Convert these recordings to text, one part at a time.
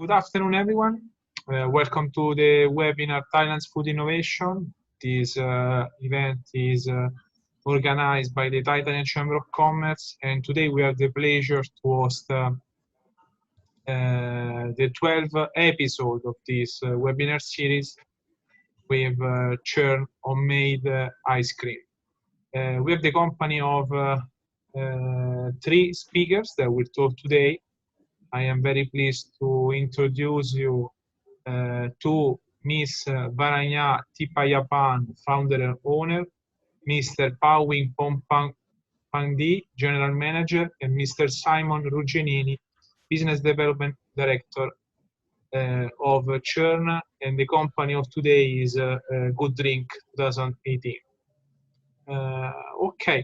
Good afternoon, everyone. Welcome to the webinar Thailand's Food Innovation. This event is organized by the Thailand Chamber of Commerce, and today we have the pleasure to host the 12th episode of this webinar series with CHURN Homemade Ice Cream. We have the company of three speakers that will talk today. I am very pleased to introduce you to Ms. Varanya Tipayaphan, founder and owner, Mr. Pawin Pongpanpangdee, general manager, and Mr. Simon Ruggenini, business development director of CHURN, and the company of today is Good Drink 2018. Okay,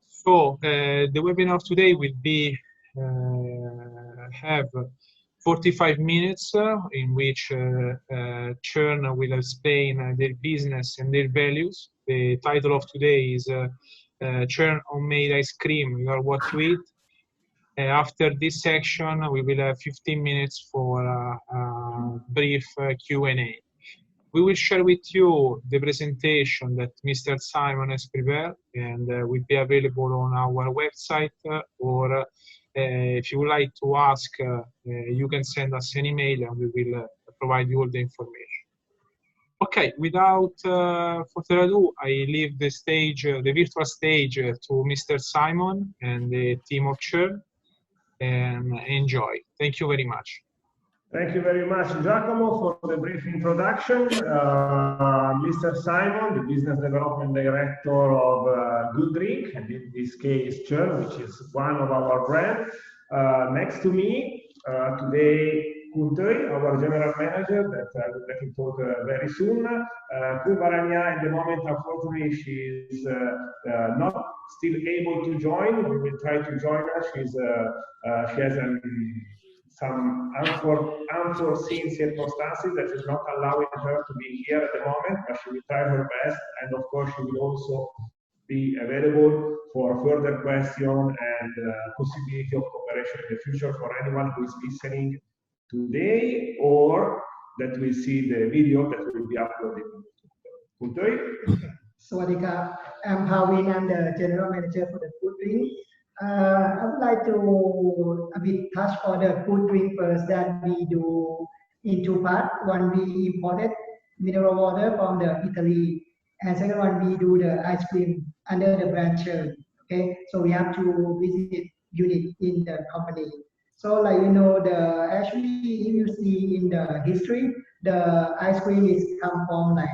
so the webinar today will be have 45 minutes in which CHURN will explain their business and their values. The title of today is CHURN Homemade Ice Cream, You Are What You Eat. After this section, we will have 15 minutes for a brief Q&A. We will share with you the presentation that Mr. Simon has prepared and will be available on our website, or if you would like to ask, you can send us an email and we will provide you all the information. Okay, without further ado, I leave the stage, the virtual stage, to Mr. Simon and the team of CHURN, and enjoy. Thank you very much. Thank you very much, Giacomo, for the brief introduction. Mr. Simon, the Business Development Director of Good Drink, and in this case CHURN, which is one of our brands. Next to me today, Kuntoy, our General Manager, that I will let him talk very soon. Varanya, at the moment, unfortunately, she is not still able to join. We will try to join her. She has some unforeseen circumstances that is not allowing her to be here at the moment, but she will try her best, and of course she will also be available for further questions and possibility of cooperation in the future for anyone who is listening today or that will see the video that will be uploaded. Kuntoy? Sawadika, I'm Pawin. I'm the General Manager for the Food Drink. I would like to a bit touch on the food drink first that we do in two parts. One, we imported mineral water from the Italy, and second one, we do the ice cream under the brand CHURN. Okay, so we have to visit unit in the company. So like actually if you see in the history, the ice cream is come from like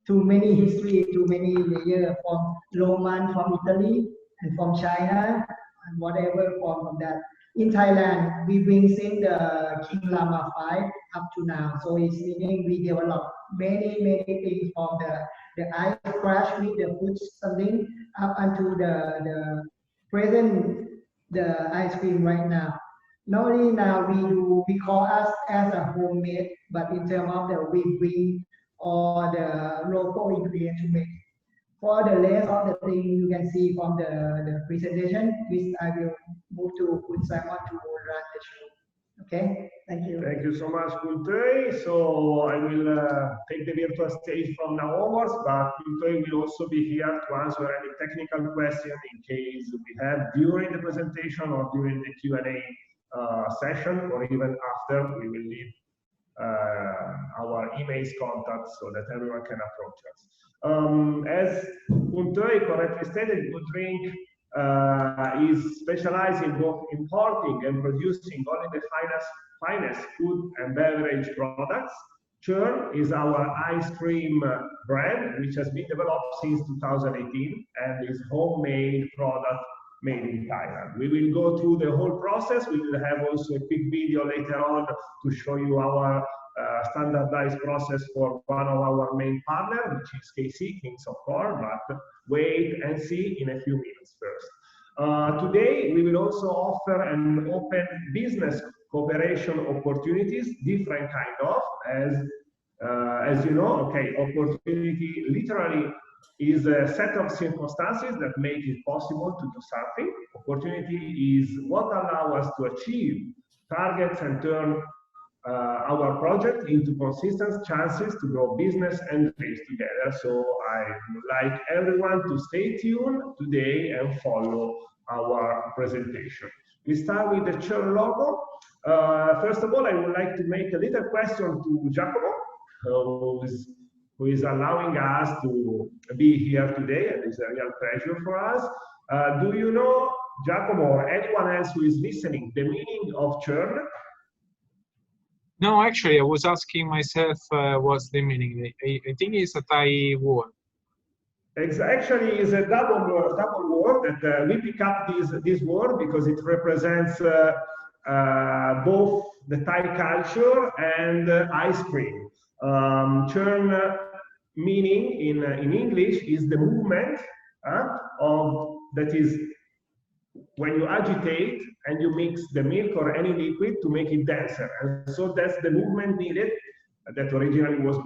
too many history, too many layers from Roman, from Italy, and from China, and whatever form of that. In Thailand, we bring since the King Lama 5 up to now. So it's meaning we develop many things from the ice crash with the food something up until the present the ice cream right now. Not only now we call us as a homemade, but in terms of the we bring or the local ingredients to make. For the rest of the thing you can see from the presentation, which I will move to Kun Simon to run the show. Okay, thank you. Thank you so much, Kuntoy. So I will take the virtual stage from now onwards, but Kuntoy will also be here to answer any technical question in case we have during the presentation or during the Q&A session, or even after. We will leave our emails contact so that everyone can approach us. As Kuntoy correctly stated, Good Drink is specialized in both importing and producing only the finest food and beverage products. CHURN is our ice cream brand, which has been developed since 2018 and is homemade product made in Thailand. We will go through the whole process. We will have also a quick video later on to show you our standardized process for one of our main partners, which is KC, Kings of Corn, but wait and see in a few minutes first. Today, we will also offer an open business cooperation opportunities, different kind of, as you know, okay, opportunity literally is a set of circumstances that make it possible to do something. Opportunity is what allows us to achieve targets and turn our project into consistent chances to grow business and dreams together. So I would like everyone to stay tuned today and follow our presentation. We start with the CHURN logo. First of all, I would like to make a little question to Giacomo, who is allowing us to be here today, and it's a real pleasure for us. Do you know, Giacomo, or anyone else who is listening, the meaning of churn? No, actually, I was asking myself what's the meaning. I think it's a Thai word. Actually, it's a double word that we pick up this word because it represents both the Thai culture and ice cream. Churn meaning in English is the movement of that is when you agitate and you mix the milk or any liquid to make it denser. And so that's the movement needed that originally was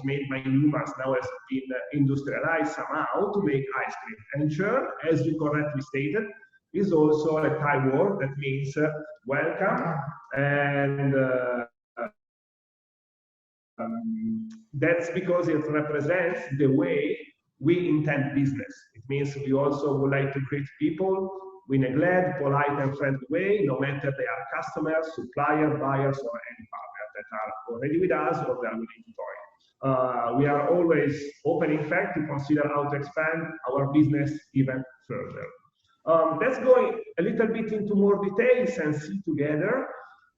made by humans, now has been industrialized somehow to make ice cream. And churn, as you correctly stated, is also a Thai word that means welcome. And that's because it represents the way we intend business. It means we also would like to greet people in a glad, polite, and friendly way, no matter they are customers, suppliers, buyers, or any partner that are already with us or they are willing to join. We are always open, in fact, to consider how to expand our business even further. Let's go a little bit into more details and see together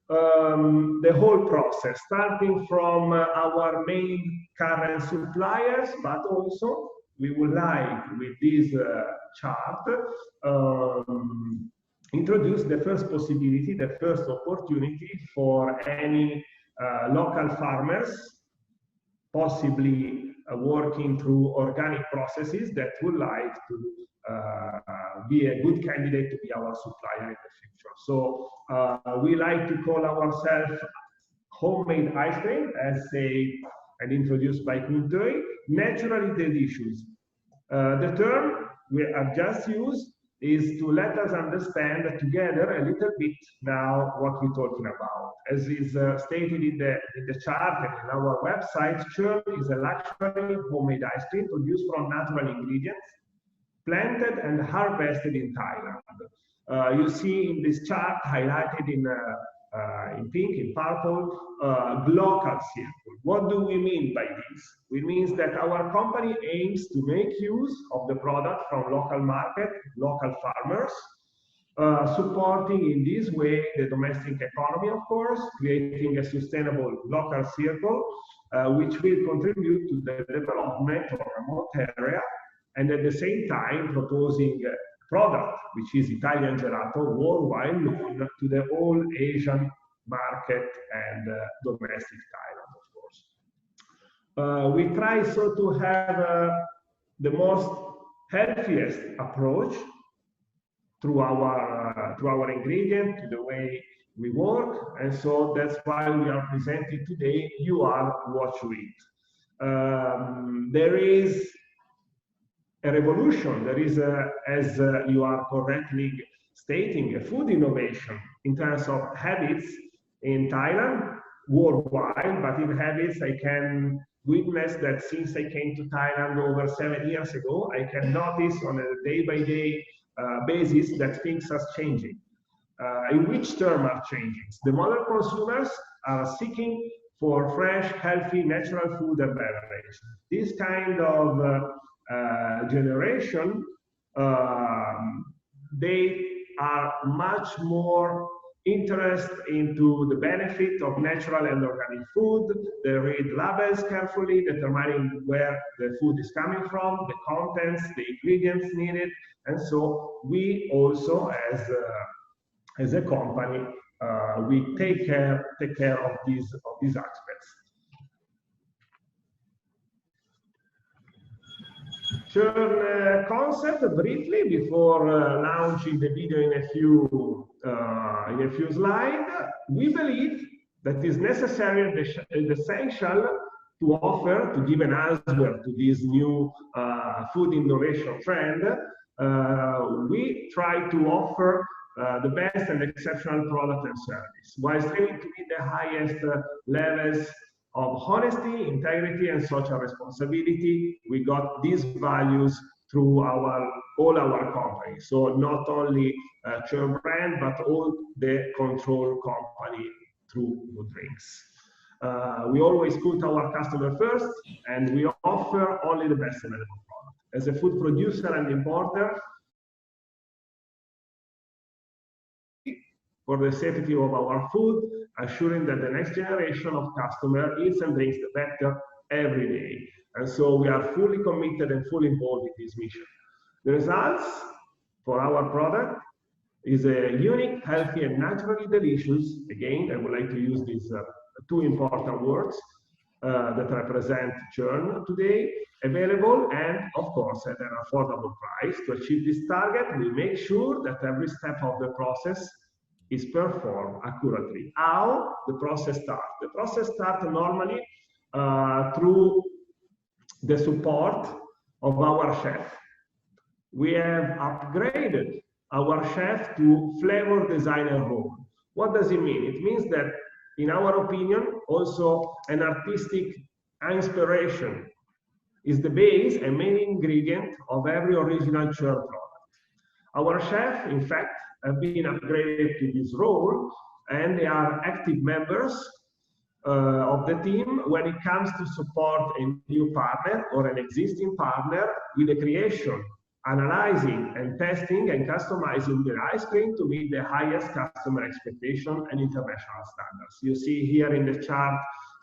the whole process, starting from our main current suppliers, but also we would like, with this chart, introduce the first possibility, the first opportunity for any local farmers, possibly working through organic processes, that would like to be a good candidate to be our supplier in the future. So we like to call ourselves homemade ice cream, as said and introduced by Kuntoy, naturally delicious. The term we have just used is to let us understand together a little bit now what we're talking about. As is stated in the chart and in our website, churn is a luxury homemade ice cream produced from natural ingredients, planted and harvested in Thailand. You see in this chart highlighted in pink, in purple, local circle. What do we mean by this? It means that our company aims to make use of the product from local market, local farmers, supporting in this way the domestic economy, of course, creating a sustainable local circle, which will contribute to the development of a remote area, and at the same time proposing a product, which is Italian gelato, worldwide known to the whole Asian market and domestic Thailand, of course. We try so to have the most healthiest approach through our ingredient, to the way we work, and so that's why we are presenting today. You are what you eat. There is a revolution. There is, as you are correctly stating, a food innovation in terms of habits in Thailand, worldwide, but in habits I can witness that since I came to Thailand over 7 years ago, I can notice on a day-by-day basis that things are changing. In which terms are changing? The modern consumers are seeking for fresh, healthy, natural food and beverage. This kind of generation, they are much more interested into the benefit of natural and organic food. They read labels carefully, determining where the food is coming from, the contents, the ingredients needed, and so we also, as a company, we take care of these aspects. Churn concept briefly before launching the video in a few slides. We believe that is necessary and essential to offer, to give an answer to this new food innovation trend. We try to offer the best and exceptional product and service, while striving to meet the highest levels of honesty, integrity, and social responsibility. We got these values through all our companies. So not only Churn brand, but all the control company through food drinks. We always put our customer first, and we offer only the best available product. As a food producer and importer, for the safety of our food, assuring that the next generation of customer eats and drinks the better every day. And so we are fully committed and fully involved in this mission. The results for our product is a unique, healthy, and naturally delicious. Again, I would like to use these two important words that represent Churn today, available and, of course, at an affordable price. To achieve this target, we make sure that every step of the process is performed accurately. How the process starts? The process starts normally through the support of our chef. We have upgraded our chef to flavor designer role. What does it mean? It means that, in our opinion, also an artistic inspiration is the base and main ingredient of every original Churn product. Our chef, in fact, have been upgraded to this role, and they are active members of the team when it comes to support a new partner or an existing partner with the creation, analyzing and testing and customizing the ice cream to meet the highest customer expectation and international standards. You see here in the chart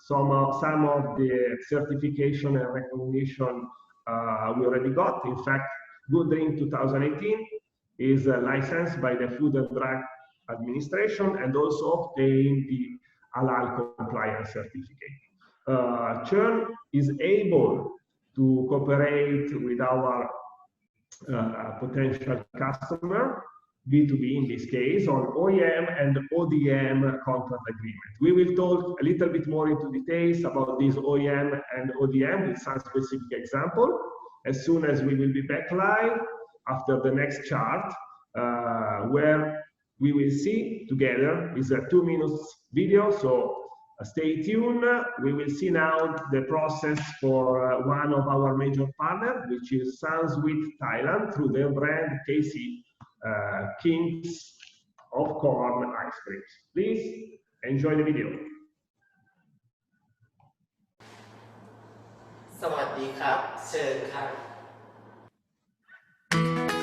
some of the certification and recognition we already got. In fact, Good Drink 2018 is licensed by the Food and Drug Administration and also obtained the Halal compliance certificate. Churn is able to cooperate with our potential customer, B2B in this case, on OEM and ODM contract agreement. We will talk a little bit more into details about this OEM and ODM with some specific example as soon as we will be back live after the next chart, where we will see together is a 2 minutes video, so stay tuned. We will see now the process for one of our major partners, which is Sunsweet Thailand, through their brand TICC Kings of Corn Ice Creams. Please enjoy the video. สวัสดีครับเชิญครับ ส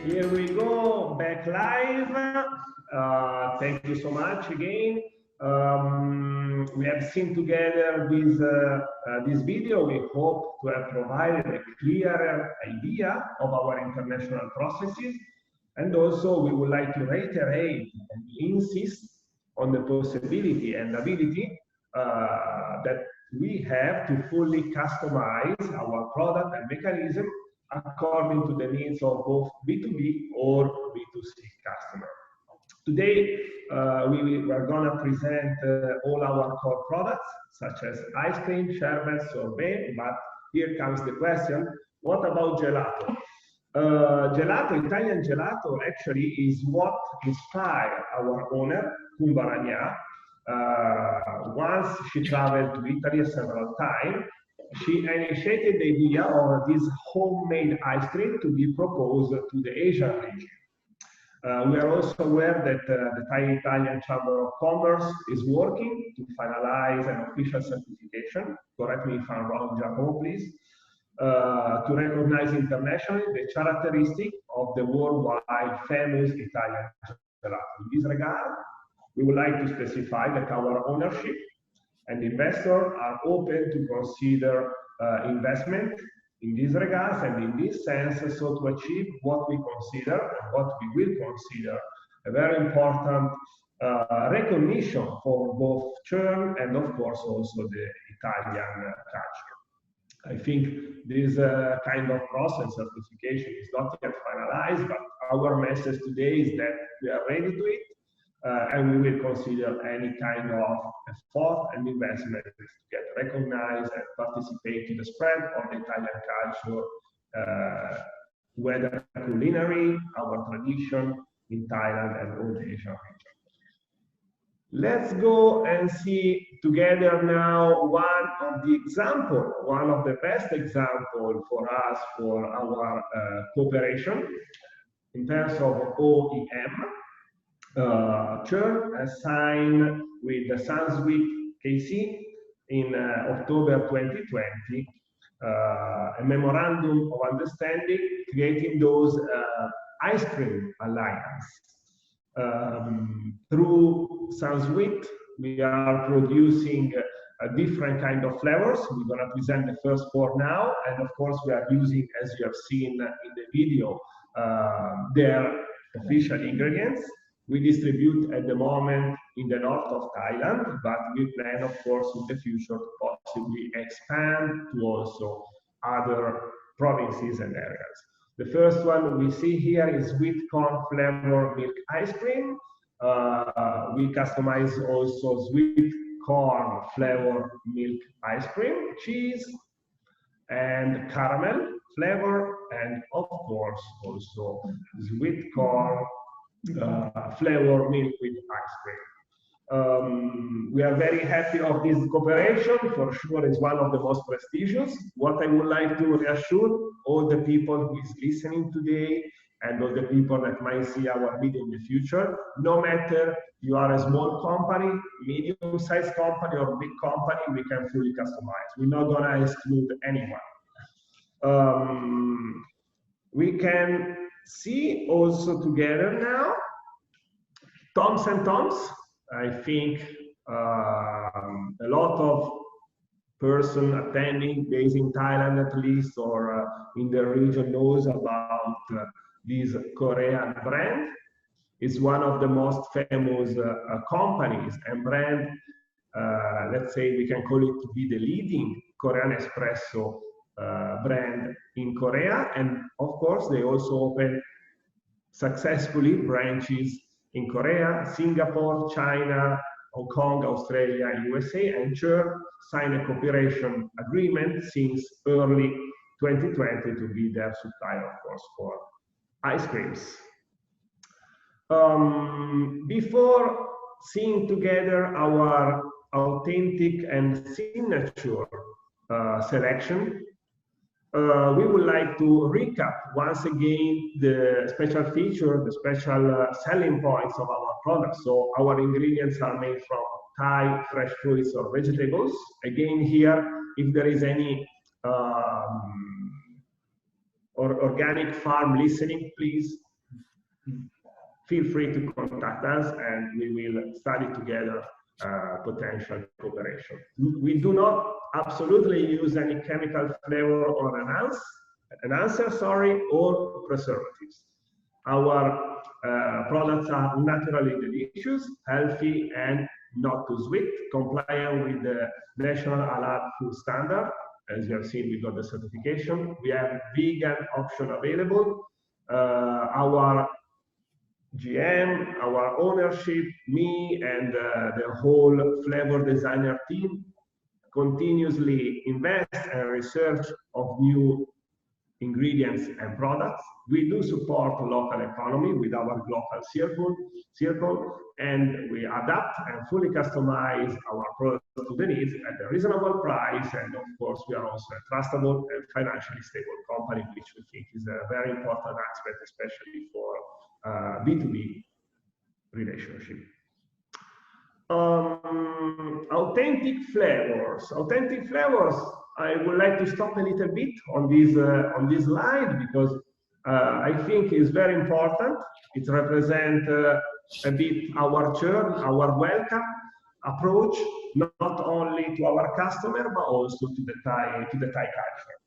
Here we go, back live. Thank you so much again. We have seen together this video. We hope to have provided a clearer idea of our international processes. And also we would like to reiterate and insist on the possibility and ability that we have to fully customize our product and mechanism according to the needs of both B2B or B2C customers. Today, we are going to present all our core products, such as ice cream, sherbet, sorbet, but here comes the question, what about gelato? Gelato, Italian gelato, actually is what inspired our owner, Varanya. Once she traveled to Italy several times, she initiated the idea of this homemade ice cream to be proposed to the Asian region. We are also aware that the Thai-Italian Chamber of Commerce is working to finalize an official certification, correct me if I'm wrong, Giacomo, please, to recognize internationally the characteristic of the worldwide famous Italian gelato. In this regard, we would like to specify that our ownership and investors are open to consider investment in this regards and in this sense, so to achieve what we consider and what we will consider a very important recognition for both Churn and of course also the Italian culture. I think this kind of process certification is not yet finalized, but our message today is that we are ready to it. And we will consider any kind of effort and investment to get recognized and participate to the spread of the Italian culture, whether culinary, our tradition in Thailand and all the Asian region. Let's go and see together now one of the best example for us for our cooperation in terms of OEM. Churn signed with the Sansweet KC in October 2020 a memorandum of understanding creating those ice cream alliance. Through Sansweet, we are producing different kind of flavors. We're going to present the first 4 now, and of course we are using, as you have seen in the video, their official ingredients. We distribute at the moment in the north of Thailand, but we plan, of course, in the future to possibly expand to also other provinces and areas. The first one we see here is sweet corn flavor milk ice cream. We customize also sweet corn flavor milk ice cream, cheese, and caramel flavor, and of course also sweet corn flavor milk with ice cream. We are very happy of this cooperation. For sure, it's one of the most prestigious. What I would like to reassure all the people who is listening today and all the people that might see our video in the future, no matter you are a small company, medium-sized company, or big company, we can fully customize. We're not gonna exclude anyone. We can see also together now Toms and Toms. I think a lot of person attending based in Thailand at least or in the region knows about this Korean brand. It's one of the most famous companies and brand. Let's say we can call it to be the leading Korean espresso brand in Korea, and of course they also open successfully branches in Korea, Singapore, China, Hong Kong, Australia, USA, and Churn signed a cooperation agreement since early 2020 to be their supplier, of course, for ice creams. Before seeing together our authentic and signature selection, we would like to recap once again the special feature, the special selling points of our products. So our ingredients are made from Thai fresh fruits or vegetables. Again here, if there is any organic farm listening, please feel free to contact us and we will study together potential cooperation. We do not absolutely use any chemical flavor or enhancer, or preservatives. Our products are naturally delicious, healthy, and not too sweet, compliant with the National Halal Food Standard. As you have seen, we got the certification. We have vegan option available. Our GM, our ownership, me, and the whole flavor designer team continuously invest and research of new ingredients and products. We do support local economy with our local circle, and we adapt and fully customize our products to the needs at a reasonable price. And of course, we are also a trustable and financially stable company, which we think is a very important aspect, especially for B2B relationship. Authentic flavors. Authentic flavors. I would like to stop a little bit on this slide because I think it's very important. It represents a bit our churn, our welcome approach, not only to our customer but also to the Thai culture.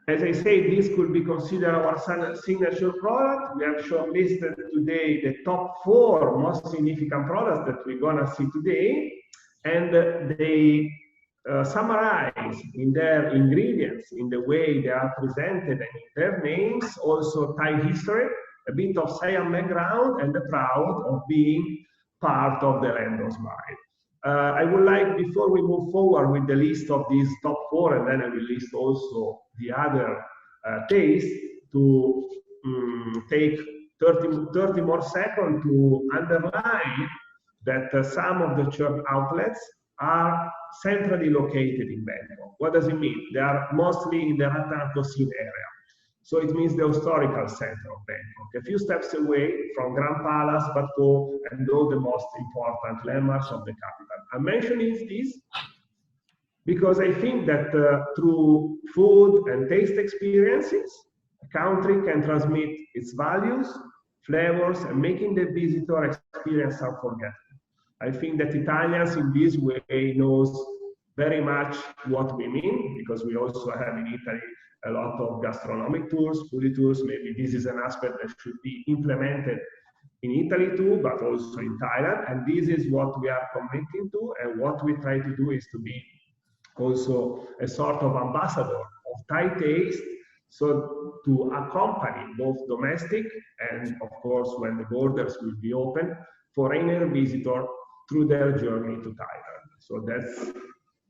As I say, this could be considered our signature product. We have shortlisted today the top 4 most significant products that we're gonna see today, and they summarize in their ingredients, in the way they are presented and in their names, also Thai history, a bit of Siam background, and the proud of being part of the land of smile. I would like, before we move forward with the list of these top 4, and then I will list also the other tastes, to take 30 more seconds to underline that some of the CHURN outlets are centrally located in Bangkok. What does it mean? They are mostly in the Rattan Kosin area. So it means the historical center of Bangkok, a few steps away from Grand Palace, Bato, and all the most important landmarks of the capital. I'm mentioning this because I think that through food and taste experiences, a country can transmit its values, flavors, and making the visitor experience unforgettable. I think that Italians in this way knows very much what we mean, because we also have in Italy a lot of gastronomic tours, foodie tours. Maybe this is an aspect that should be implemented in Italy too, but also in Thailand. And this is what we are committing to, and what we try to do is to be also a sort of ambassador of Thai taste, so to accompany both domestic and, of course, when the borders will be open, foreigner visitor through their journey to Thailand. So that's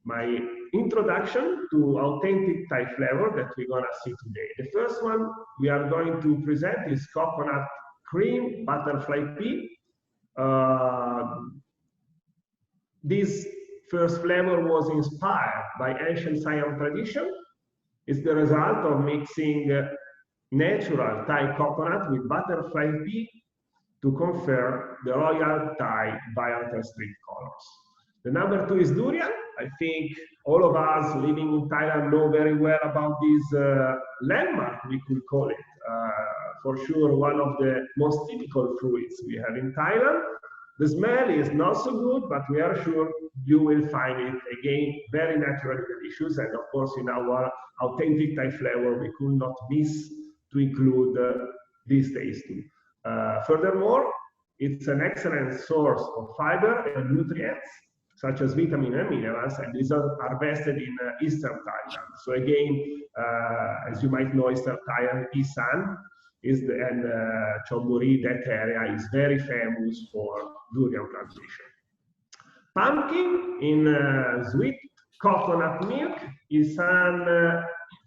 my introduction to authentic Thai flavor that we're gonna see today. The first one we are going to present is coconut cream butterfly pea. This first flavor was inspired by ancient Siam tradition. It's the result of mixing natural Thai coconut with butterfly pea to confer the royal Thai bilateral street colors. The number 2 is durian. I think all of us living in Thailand know very well about this landmark, we could call it. For sure, one of the most typical fruits we have in Thailand. The smell is not so good, but we are sure you will find it, again, very naturally delicious. And of course, in our authentic Thai flavor, we could not miss to include this taste too. Furthermore, it's an excellent source of fiber and nutrients, such as vitamin and minerals, and these are harvested in Eastern Thailand. So again, as you might know, Eastern Thailand, Isan, and Chonburi, that area is very famous for durian plantation. Pumpkin in sweet coconut milk. Isan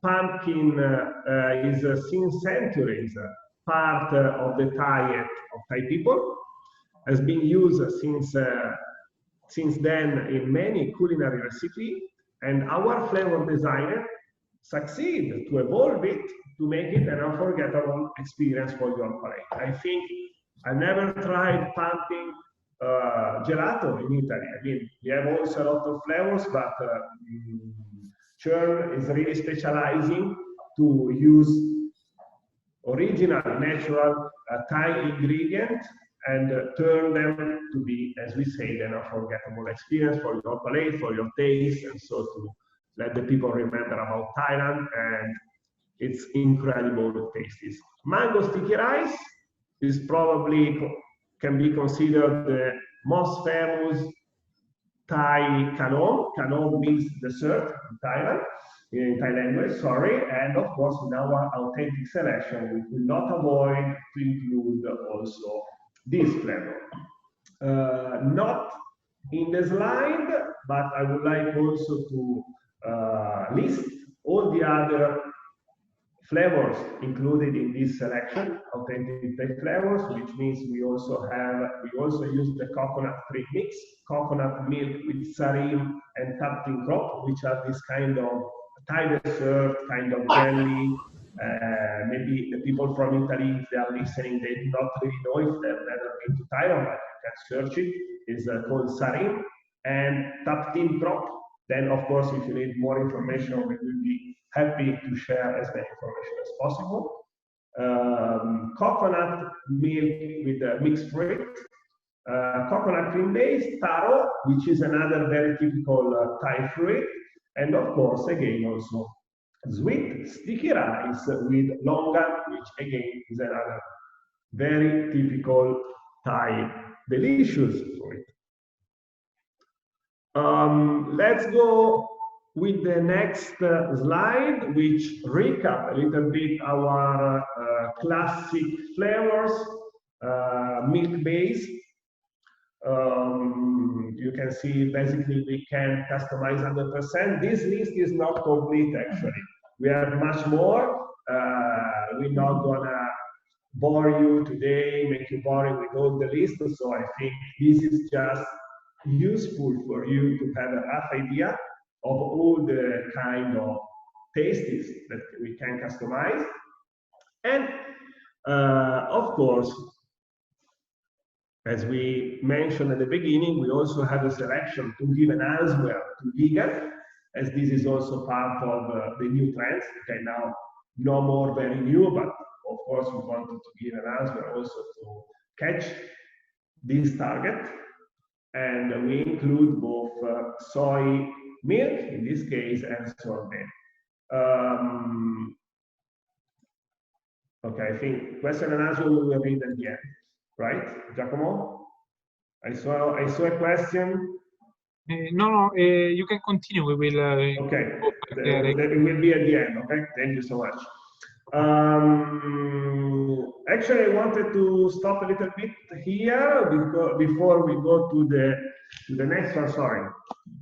pumpkin is since centuries part of the diet of Thai people, has been used since then in many culinary recipes, and our flavor designer succeeded to evolve it to make it an unforgettable experience for your palate. I think I never tried pumpkin gelato in Italy. I mean, we have also a lot of flavors, but CHURN is really specializing to use original, natural Thai ingredients and turn them to be, as we say, an unforgettable experience for your palate, for your taste, and so to let the people remember about Thailand and its incredible tastes. Mango sticky rice is probably can be considered the most famous Thai kanon. Kanon means dessert in Thailand, in Thai language, sorry. And of course, in our authentic selection, we will not avoid to include also this flavor. Not in the slide, but I would like also to list all the other flavors included in this selection, authentic Thai flavors, which means we also use the coconut premix, coconut milk with sarim and tapting crop, which are this kind of Thai dessert, kind of jelly. Maybe the people from Italy, if they are listening, they do not really know if they've never been to Thailand, but you can search it. It's called sarim and tapting crop. Then, of course, if you need more information, we will be happy to share as many information as possible. Coconut milk with mixed fruit, coconut cream base, taro, which is another very typical Thai fruit, and of course, again, also sweet sticky rice with longan, which again is another very typical Thai delicious fruit. Let's go with the next slide, which recap a little bit our classic flavors, milk-based. You can see basically we can customize 100%. This list is not complete actually. We have much more. We're not gonna bore you today, make you boring with all the list. So I think this is just useful for you to have a rough idea of all the kind of tastes that we can customize. And of course, as we mentioned at the beginning, we also have a selection to give an answer to vegan, as this is also part of the new trends. Okay, now no more very new, but of course we wanted to give an answer also to catch this target. And we include both soy milk, in this case, and sorbet. Okay, I think question and answer we will read at the end, right, Giacomo? I saw a question. No, you can continue. We will. Okay, it will be at the end. Okay, thank you so much. Actually, I wanted to stop a little bit here before we go to the next one. Sorry,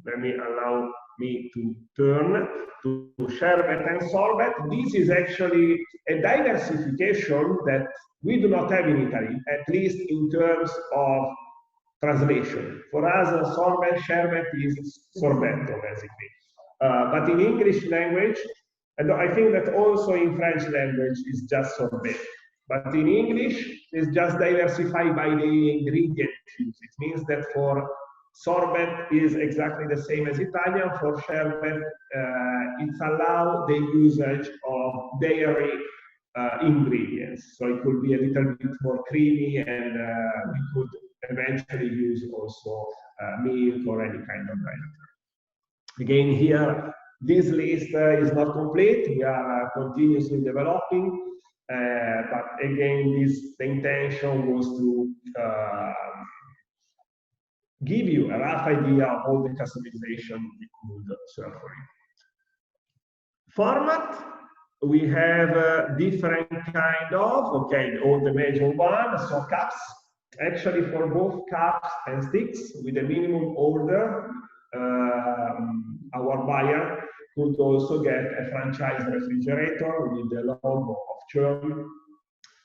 let me allow me to turn to sherbet and sorbet. This is actually a diversification that we do not have in Italy, at least in terms of translation. For us, sorbet, sherbet is sorbetto, basically. But in English language, and I think that also in French language is just sorbet. But in English, it's just diversified by the ingredient used. It means that for sorbet is exactly the same as Italian. For sherbet, it's allowed the usage of dairy ingredients. So it could be a little bit more creamy, and we could eventually use also milk or any kind of blender. Again, here, this list is not complete. We are continuously developing, but again, the intention was to give you a rough idea of all the customization we could serve for you. Format, we have different kind of, okay, all the major ones, so cups. Actually, for both cups and sticks, with a minimum order, our buyer could also get a franchise refrigerator with the logo of Churn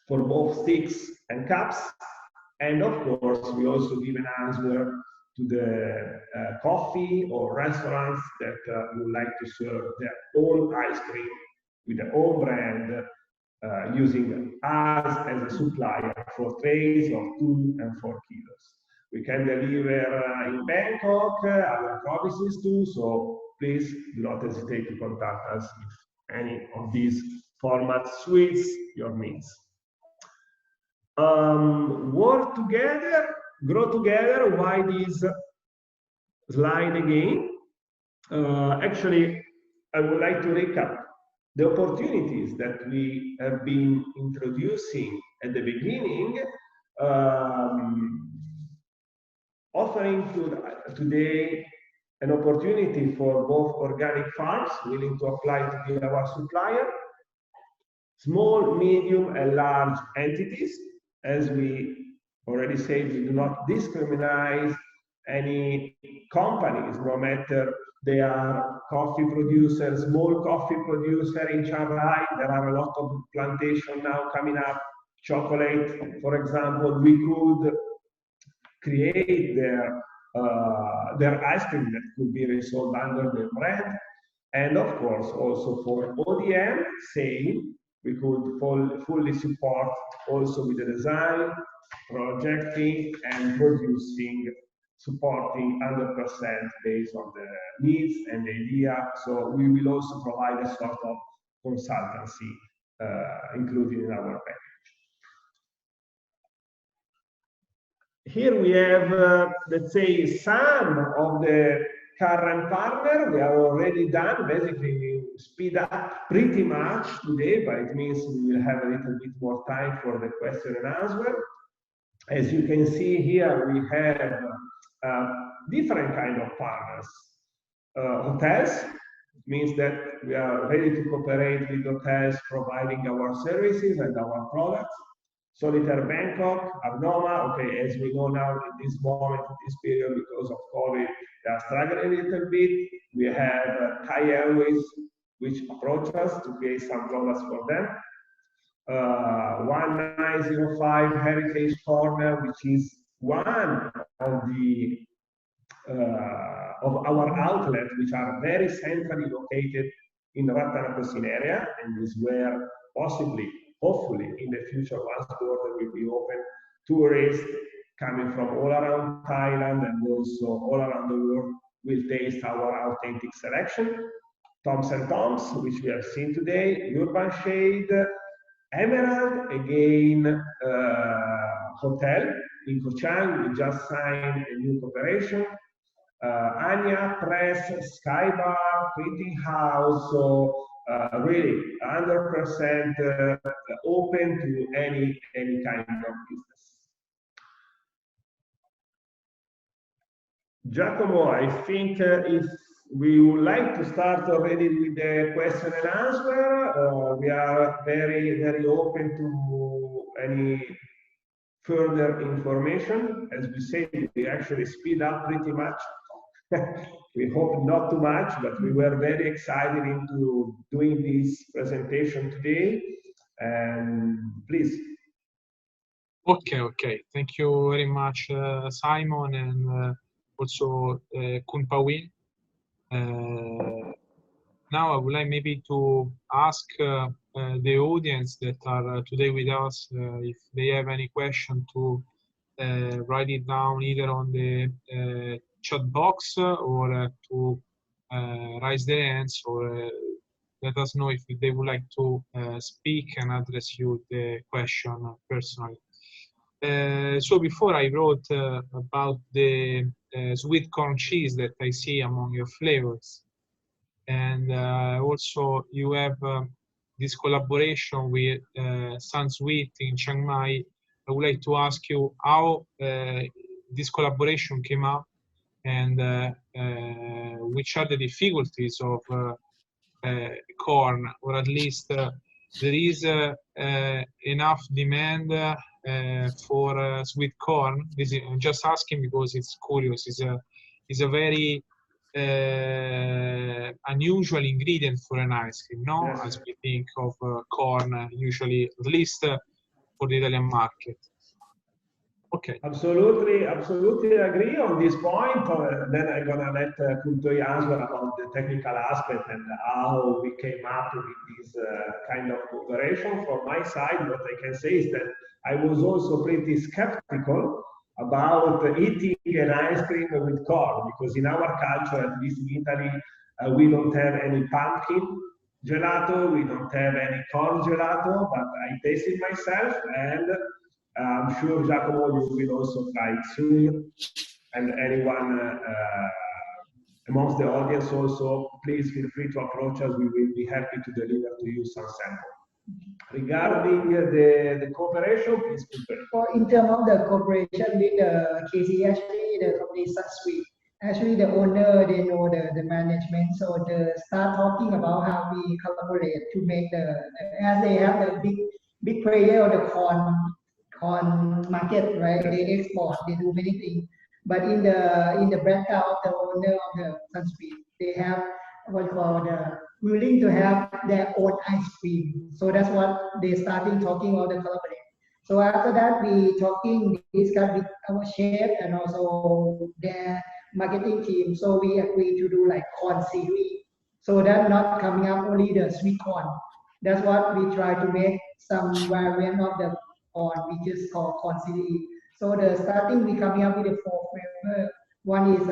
for both sticks and cups. And of course, we also give an answer to the coffee or restaurants that would like to serve their own ice cream with their own brand, using us as a supplier for trays of 2 and 4 kilos. We can deliver in Bangkok, other provinces too, so please do not hesitate to contact us if any of of these format suits your needs. Work together, grow together. Why this slide again? Actually, I would like to recap the opportunities that we have been introducing at the beginning, offering today an opportunity for both organic farms willing to apply to be our supplier, small, medium, and large entities. As we already said, we do not discriminate any companies, no matter they are coffee producers, small coffee producer in Chiang Rai. There are a lot of plantation now coming up. Chocolate, for example, we could create their ice cream that could be resold under the brand. And of course, also for ODM, same, we could fully support also with the design, projecting, and producing, supporting 100% based on the needs and the idea. So we will also provide a sort of consultancy included in our package. Here we have, let's say, some of the current partner. We are already done. Basically, we speed up pretty much today, but it means we will have a little bit more time for the question and answer. As you can see here, we have different kind of partners. Hotels means that we are ready to cooperate with hotels, providing our services and our products. Solitaire Bangkok, Abnoma, okay, as we know now in this moment, in this period, because of COVID, they are struggling a little bit. We have Thai Airways, which approach us to create some products for them. 1905 Heritage Corner, which is one of the of our outlets, which are very centrally located in the Ratanakosin area, and is where possibly, hopefully, in the future, once the border will be open, tourists coming from all around Thailand and also all around the world will taste our authentic selection. Tom's & Tom's, which we have seen today, Urban Shade, Emerald, again, hotel in Koh Chang, we just signed a new cooperation. Anya Press, Skybar, Printing House, so really 100% open to any kind of business. Giacomo, I think if we would like to start already with the question and answer, we are very, very open to any further information. As we said, we actually speed up pretty much. We hope not too much, but we were very excited into doing this presentation today. And please. Okay. Thank you very much, Simon, and also Kun Pawin. Now I would like maybe to ask the audience that are today with us if they have any question to write it down either on the chat box or to raise their hands or let us know if they would like to speak and address you the question personally. So before I wrote about the sweet corn cheese that I see among your flavors, and also you have this collaboration with Sun Sweet in Chiang Mai. I would like to ask you how this collaboration came up and which are the difficulties of corn, or at least there is enough demand for sweet corn. I'm just asking because it's curious. It's a very unusual ingredient for an ice cream, no? Yes. As we think of corn, usually, at least for the Italian market. Okay. Absolutely agree on this point. Then I'm gonna let Kuntoi answer about the technical aspect and how we came up with this kind of cooperation. From my side, what I can say is that I was also pretty skeptical about eating an ice cream with corn, because in our culture, at least in Italy, we don't have any pumpkin gelato. We don't have any corn gelato, but I tasted myself, and I'm sure Giacomo, you will also try it soon. And anyone amongst the audience also, please feel free to approach us. We will be happy to deliver to you some sample. Regarding the cooperation, please for in terms of the cooperation with the KC, actually the company is sweet. Actually, the owner, they know the management, so they start talking about how we collaborate to make as they have the big player of the corn market, right? They export, they do many things. But in the background of the owner of the Sunsweet, they have what called willing to have their own ice cream. So that's what they starting talking about the collaboration. So after that, we talking, discuss with our chef and also their marketing team. So we agree to do like corn series. So that not coming up only the sweet corn. That's what we try to make some variant of the corn, which is called corn series. So the starting we coming up with the 4 flavor. One is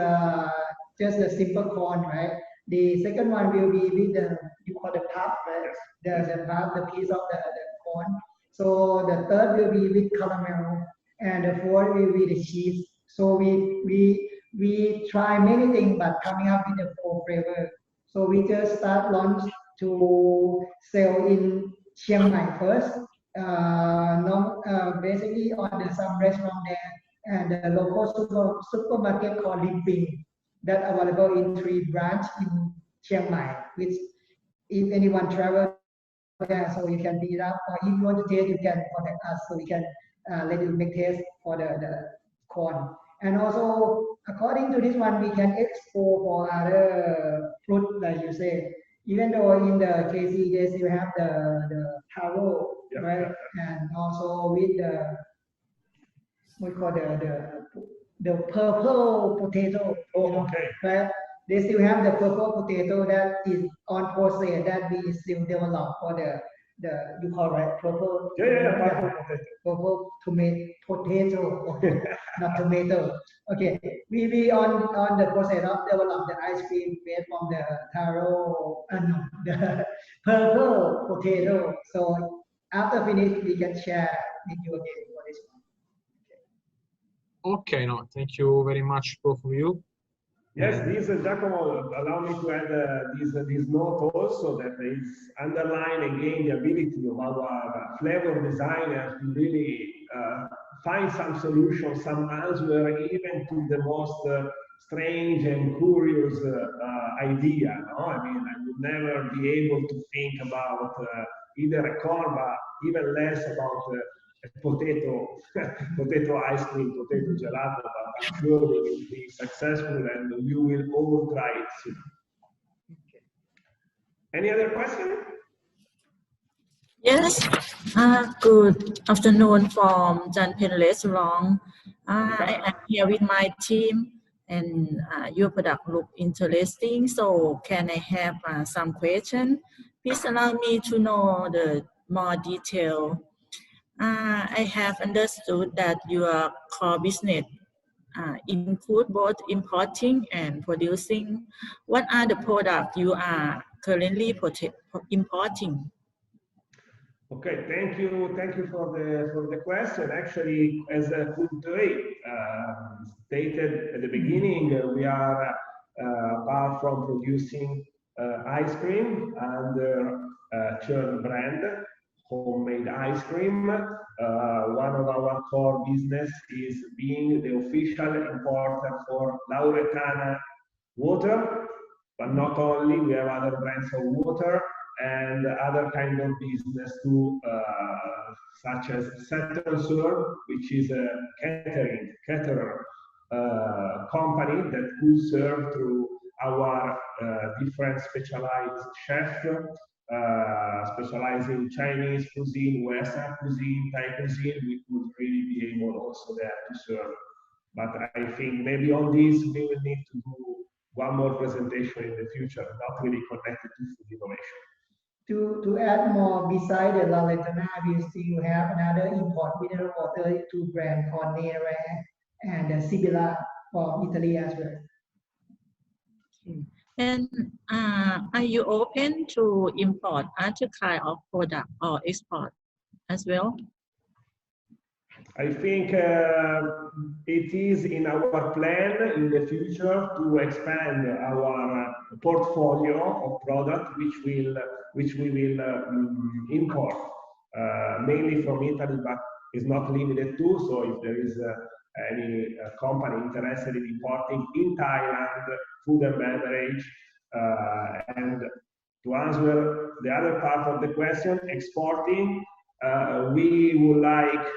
just the simple corn, right? The second one will be with the you call the puff, right? The puff, the piece of the corn. So the third will be with caramel, and the fourth will be the cheese. So we try many things, but coming up with the 4 flavor. So we just start launch to sell in Chiang Mai first. Basically on some restaurant there, and the local supermarket called Limping that available in 3 branches in Chiang Mai. Which if anyone travel there, so you can pick it up, or if you want to taste, you can contact us, so we can let you make taste for the corn. And also, according to this one, we can export for other fruit, like you say. Even though in the KC, they still have the taro, right? And also with the we call the purple potato. Okay. Right? They still have the purple potato that is on process that we still develop for the you call right purple. Purple potato. Okay, not tomato. Okay, we on the process of develop the ice cream made from the taro. No, the purple potato. So after finish, we can share with you again for this one. Okay, no, thank you very much, both of you. Yes, this Giacomo, allow me to add this note also that is underline again the ability of our flavor designers to really find some solution, some answer even to the most strange and curious idea. No? I mean, I would never be able to think about either a corn, but even less about potato ice cream, potato gelato, but I'm sure we will be successful and you will all try it soon. Okay. Any other question? Yes. Good afternoon from Janpen Restaurant. I am here with my team, and your product look interesting. So can I have some question? Please allow me to know the more detail. I have understood that your core business include both importing and producing. What are the products you are currently importing? Okay, thank you for the question. Actually, as Food stated at the beginning, we are apart from producing ice cream under CHURN brand, homemade ice cream. One of our core business is being the official importer for Lauretana water, but not only, we have other brands of water and other kind of business too, such as Saturn Serve, which is a caterer company that could serve through our different specialized chefs, specializing Chinese cuisine, Western cuisine, Thai cuisine. We could really be able also there to serve. But I think maybe on this we will need to do one more presentation in the future, not really connected to food innovation. To add more, beside the Lauretana, we still have another import mineral water, 2 brands called Nere and Sibilla from Italy as well. Okay. And are you open to import other kind of product or export as well? I think it is in our plan in the future to expand our portfolio of products which we will import mainly from Italy, but is not limited to. So if there is any company interested in importing in Thailand food and beverage, and to answer the other part of the question, exporting, we would like,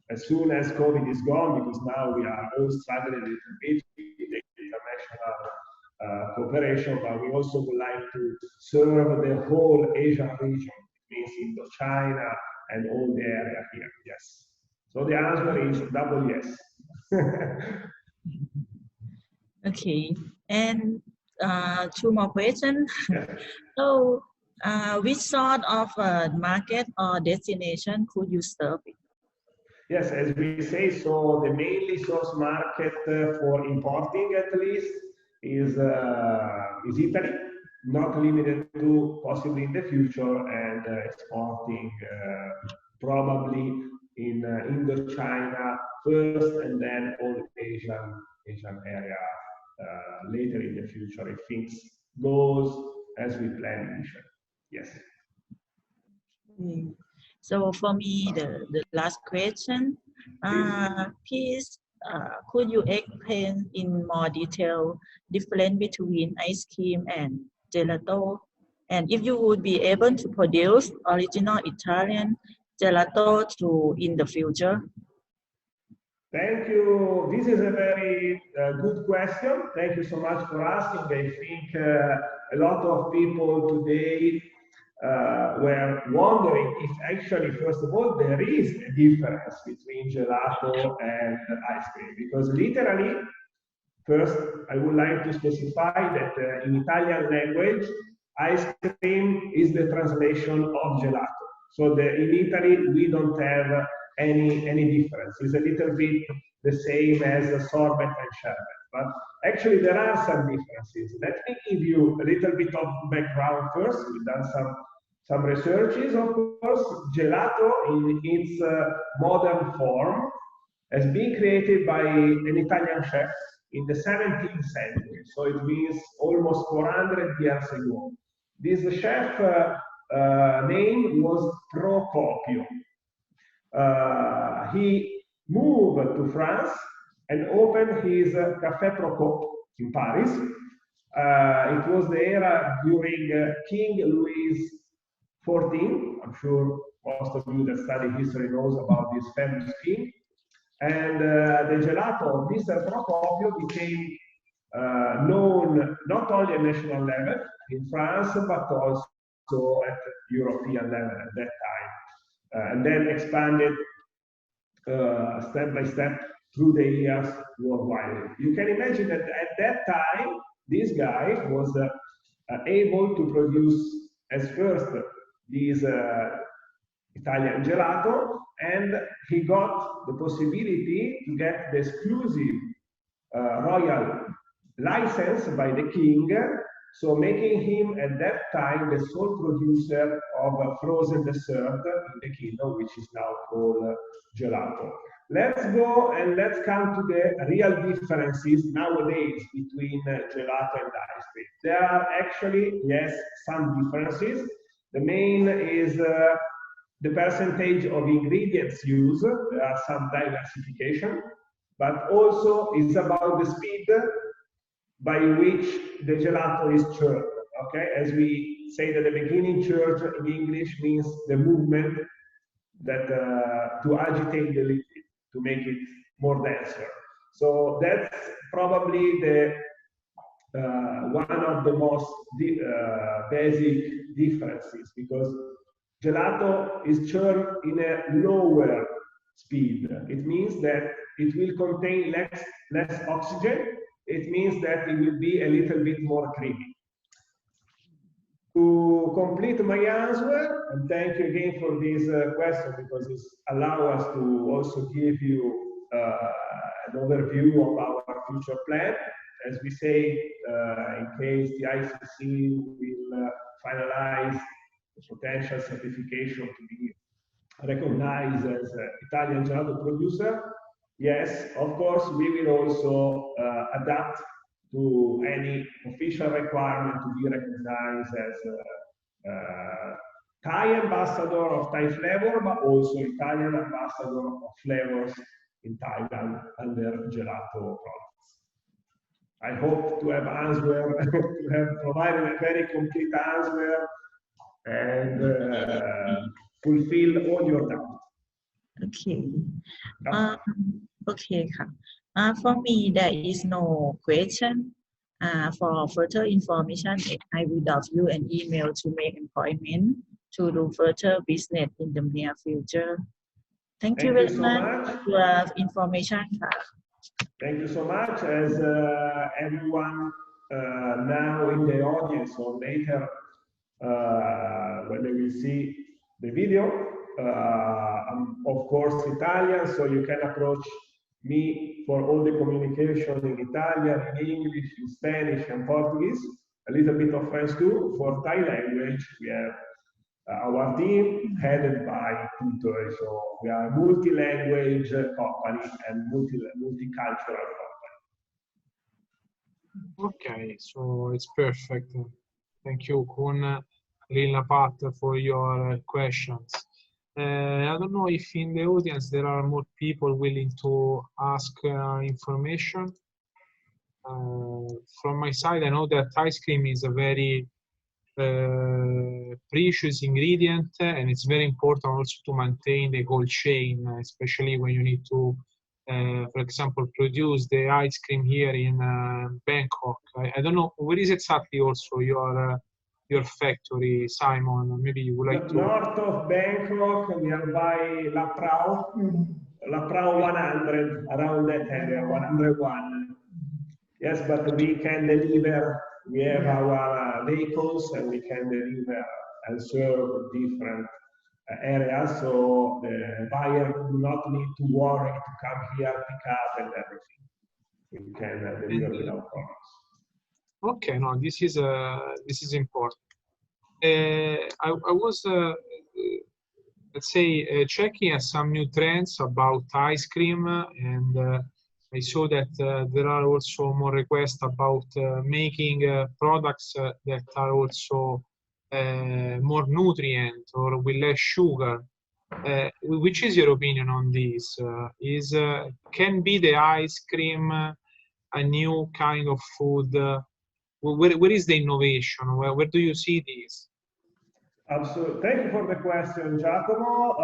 as soon as COVID is gone, because now we are all struggling a little bit with the international cooperation, but we also would like to serve the whole Asian region, means Indochina and all the area here. Yes. So the answer is double yes. Okay, and two more questions. So, which sort of market or destination could you serve? Yes, as we say, so the mainly source market for importing, at least, is Italy, not limited to possibly in the future, and exporting probably in Indochina first, and then all Asian area later in the future, if things goes as we planned initially. Yes. So for me, the last question, please, could you explain in more detail difference between ice cream and gelato? And if you would be able to produce original Italian gelato in the future? Thank you. This is a very good question. Thank you so much for asking. I think a lot of people today were wondering if actually, first of all, there is a difference between gelato and ice cream. Because literally, first, I would like to specify that in Italian language, ice cream is the translation of gelato. So in Italy, we don't have any difference. It's a little bit the same as sorbet and sherbet, but actually there are some differences. Let me give you a little bit of background first. We've done some researches, of course. Gelato in its modern form has been created by an Italian chef in the 17th century, so it means almost 400 years ago. This chef name was Procopio. He moved to France and opened his Café Procope in Paris. It was the era during King Louis XIV. I'm sure most of you that study history knows about this famous king. And the gelato of Mr. Procopio became known not only at national level in France, but also at European level at that time. And then expanded step by step through the years worldwide. You can imagine that at that time, this guy was able to produce as first this Italian gelato, and he got the possibility to get the exclusive royal license by the king, so making him at that time the sole producer of frozen dessert in the kingdom, which is now called gelato. Let's go and let's come to the real differences nowadays between gelato and ice cream. There are actually, yes, some differences. The main is the percentage of ingredients used. There are some diversification, but also it's about the speed by which the gelato is churned. Okay, as we say at the beginning, churn in English means the movement that to agitate the liquid, to make it more denser. So that's probably the one of the most basic differences, because gelato is churned in a lower speed. It means that it will contain less oxygen. It means that it will be a little bit more creamy. To complete my answer, and thank you again for this question, because it allows us to also give you an overview of our future plan. as we say, in case the ICC will finalize the potential certification to be recognized as Italian gelato producer, yes, of course, we will also adapt to any official requirement to be recognized as Thai ambassador of Thai flavor, but also Italian ambassador of flavors in Thailand under gelato products. I hope to have to have provided a very complete answer and fulfill all your doubts. Okay. Okay. For me, there is no question. For further information, I will drop you an email to make an appointment to do further business in the near future. Thank you very much for your information. Thank you so much. As everyone now in the audience or later when they will see the video, I'm of course Italian, so you can approach me for all the communication in Italian, in English, in Spanish and Portuguese, a little bit of French too. For Thai language, we have our team headed by tutors, so we are a multi-language company and multicultural company. Okay, so it's perfect. Thank you, Kun Lil Pat, for your questions. I don't know if in the audience there are more people willing to ask information. From my side, I know that ice cream is a very precious ingredient, and it's very important also to maintain the cold chain, especially when you need to, for example, produce the ice cream here in Bangkok. I don't know, where is exactly also your factory, Simon? Maybe you would like to... North of Bangkok, nearby La Prao, La Prao 100, around that area, 101. Yes, but we can deliver, we have our vehicles and we can deliver and serve different areas, so the buyer do not need to worry to come here, pick up and everything. We can deliver without problems. Okay, no, this is important. I was, let's say, checking at some new trends about ice cream, and I saw that there are also more requests about making products that are also more nutrient or with less sugar. Which is your opinion on this? Can be the ice cream a new kind of food? Where is the innovation? Where do you see this? Absolutely. Thank you for the question, Giacomo.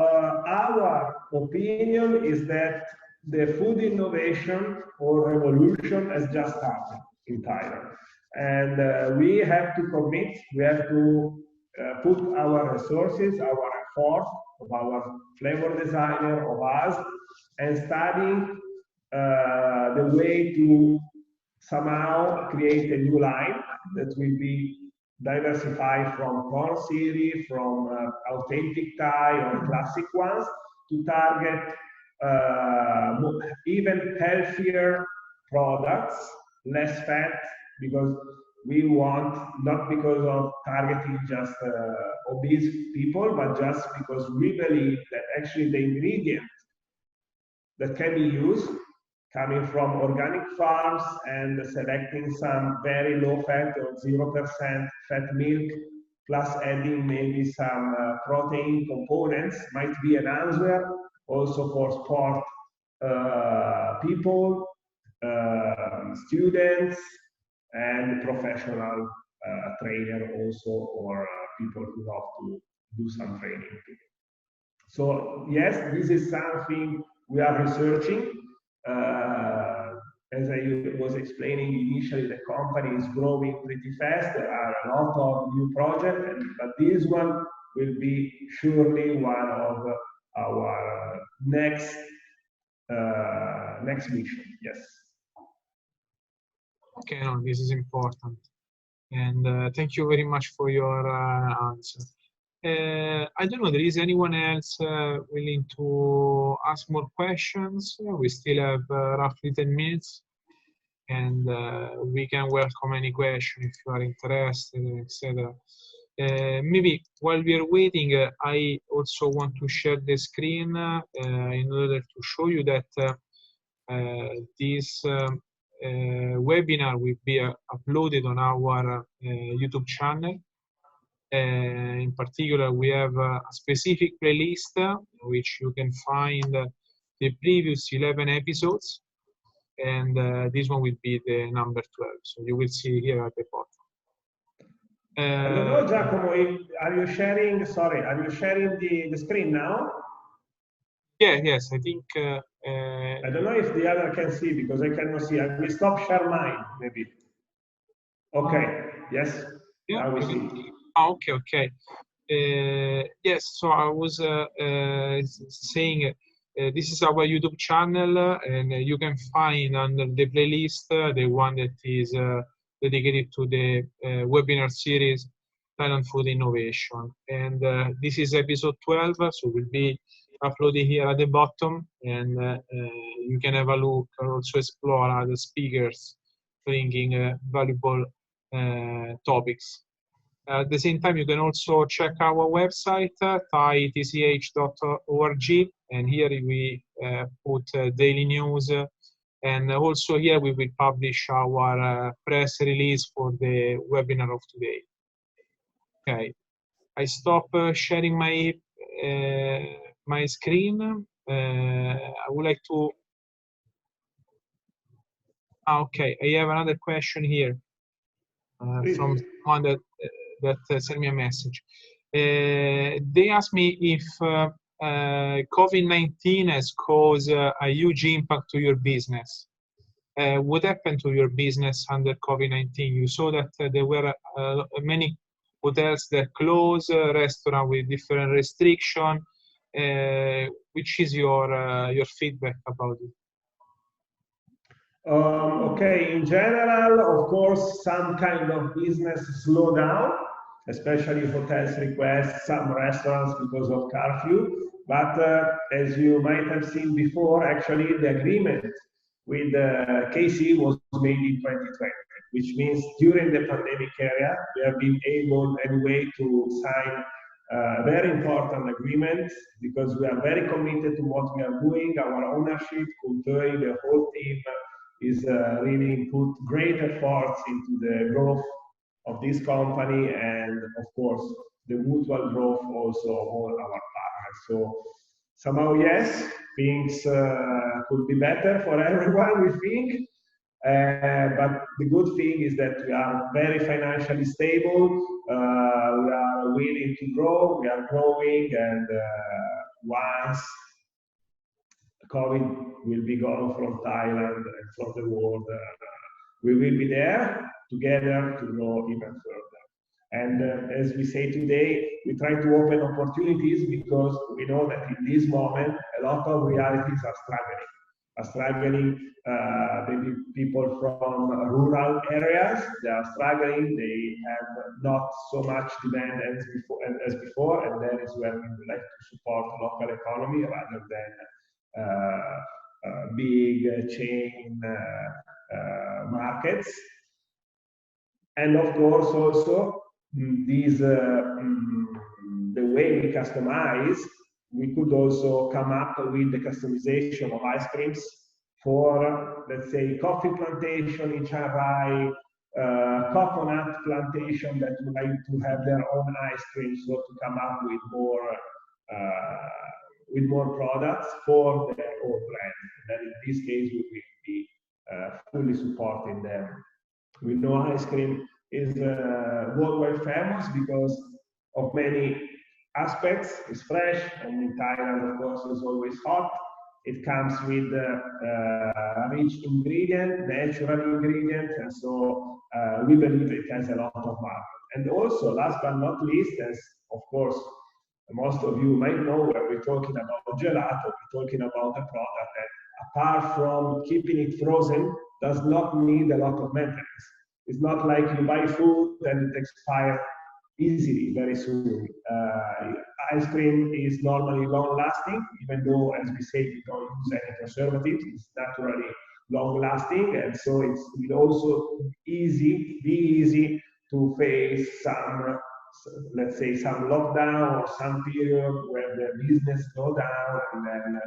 Our opinion is that the food innovation or revolution has just happened in Thailand. And we have to commit, we have to put our resources, our effort of our flavor designer, of us, and studying the way to somehow create a new line that will be diversified from corn syrup, from authentic Thai or classic ones, to target even healthier products, less fat, because we want, not because of targeting just obese people, but just because we believe that actually the ingredients that can be used coming from organic farms and selecting some very low fat or 0% fat milk, plus adding maybe some protein components might be an answer also for sport people, students, and professional trainer also, or people who love to do some training. So yes, this is something we are researching. As I was explaining initially, the company is growing pretty fast. There are a lot of new projects, but this one will be surely one of our next mission. Yes. Okay, no, this is important, and thank you very much for your answer. I don't know, there is anyone else willing to ask more questions? We still have roughly 10 minutes. and we can welcome any question if you are interested, etc. Maybe while we are waiting, I also want to share the screen in order to show you that this webinar will be uploaded on our YouTube channel. In particular, we have a specific playlist which you can find the previous 11 episodes, and this one will be the number 12. So you will see here at the bottom. I don't know, Giacomo, are you sharing? Sorry, are you sharing the screen now? Yeah, yes, I think. I don't know if the other can see because I cannot see. I will stop share mine, maybe. Okay. Yes. Yeah. Now we see. Okay. Okay. Yes. So I was saying. This is our YouTube channel, and you can find under the playlist the one that is dedicated to the webinar series Thailand Food Innovation. And this is episode 12, so will be uploaded here at the bottom, and you can have a look and also explore other speakers bringing valuable topics. At the same time, you can also check our website, thaitch.org, and here we put daily news, and also here we will publish our press release for the webinar of today. Okay, I stop sharing my my screen. I would like to. Okay, I have another question here from someone that sent me a message. They asked me if COVID-19 has caused a huge impact to your business. What happened to your business under COVID-19? You saw that there were many hotels that closed, restaurants with different restrictions. Which is your feedback about it? Okay, in general, of course, some kind of business slow down, especially hotels request, some restaurants because of curfew. But as you might have seen before, actually the agreement with KC was made in 2020, which means during the pandemic era, we have been able anyway to sign very important agreement because we are very committed to what we are doing. Our ownership, Kulturi, the whole team is really put great efforts into the growth of this company, and of course the mutual growth also of all our partners. So somehow, yes, things could be better for everyone, we think. But the good thing is that we are very financially stable. We are willing to grow. We are growing, and once COVID will be gone from Thailand and from the world, we will be there together to grow even further. And as we say today, we try to open opportunities because we know that in this moment, a lot of realities are struggling. Maybe people from rural areas, they are struggling. They have not so much demand as before, and that is where we would like to support local economy rather than big chain markets. And of course, also these the way we customize, we could also come up with the customization of ice creams for, let's say, coffee plantation in Chiang Rai, coconut plantation that would like to have their own ice cream, so to come up with more products for their own brand. That in this case we will be fully supporting them. We know ice cream is worldwide famous because of many aspects. It's fresh, and in Thailand, of course, it's always hot. It comes with rich ingredient, natural ingredient, and so we believe it has a lot of market. And also, last but not least, as of course most of you might know, when we're talking about gelato, we're talking about a product that, apart from keeping it frozen, does not need a lot of maintenance. It's not like you buy food and it expires easily, very soon. Ice cream is normally long-lasting, even though, as we say, we don't use any preservatives. It's naturally long-lasting, and so it will also be easy to face some, let's say, some lockdown or some period where the business go down, and then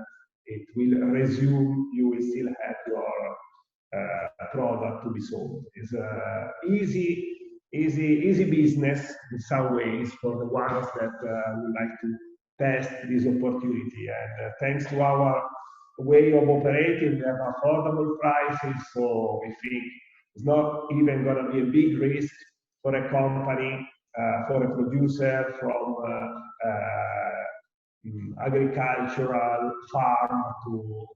it will resume. You will still have your product to be sold. It's easy business in some ways for the ones that would like to test this opportunity. And thanks to our way of operating, we have affordable prices, so we think it's not even going to be a big risk for a company, for a producer from agricultural farm to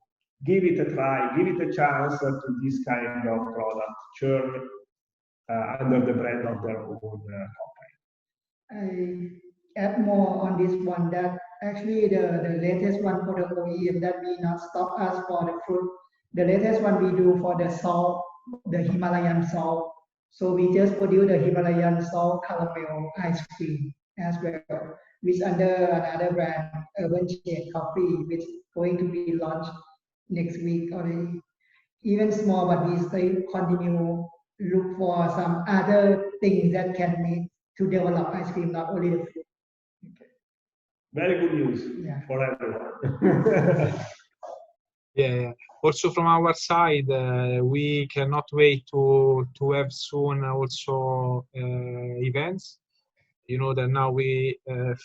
give it a try, give it a chance to this kind of product, Churn, under the brand of their own company. I add more on this one, that actually the latest one for the OEM that we not stop us for the fruit. The latest one we do for the salt, the Himalayan salt. So we just produce the Himalayan salt caramel ice cream as well, which under another brand, Urban Shade Coffee, which is going to be launched next week already. Even small, but we still continue look for some other things that can make to develop ice cream, not only the food. Okay. Very good news for everyone. Yeah. Also from our side, we cannot wait to have soon also events. You know that now we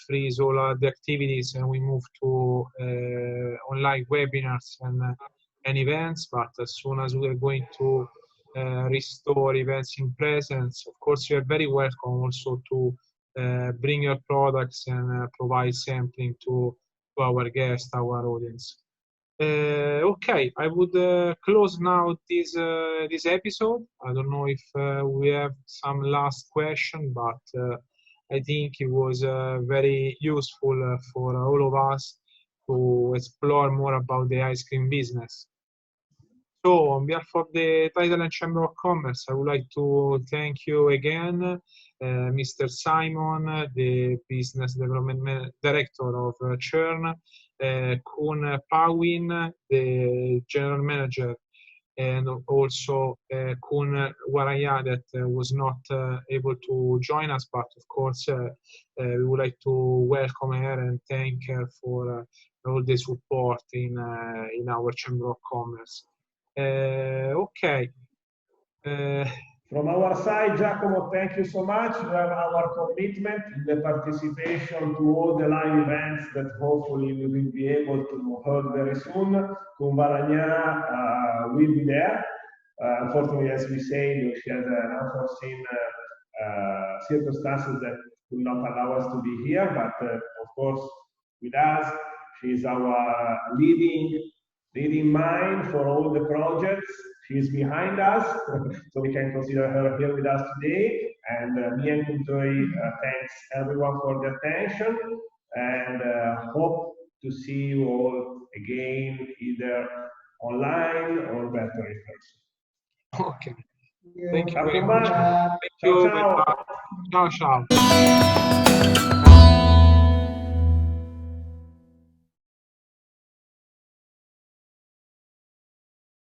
freeze all the activities and we move to online webinars and events. But as soon as we are going to restore events in presence, of course, you are very welcome also to bring your products and provide sampling to our guests, our audience. Okay, I would close now this episode. I don't know if we have some last question, but I think it was very useful for all of us to explore more about the ice cream business. So, on behalf of the Thailand Chamber of Commerce, I would like to thank you again, Mr. Simon, the Business Development Director of Churn, Kun Pawin, the General Manager, and also Kun Varanya that was not able to join us, but of course we would like to welcome her and thank her for all the support in our Chamber of Commerce. Okay. From our side, Giacomo, thank you so much. You have our commitment in the participation to all the live events that hopefully we will be able to hold very soon. Kun Varanya will be there. Unfortunately, as we say, she has an unforeseen circumstances that will not allow us to be here, but of course, with us, she is our leading mind for all the projects. She's behind us, so we can consider her here with us today. And me and Kuntoy thanks everyone for the attention, and hope to see you all again, either online or better in person. Okay. Thank you very much. Thank you. Ciao, ciao. Ciao, ciao.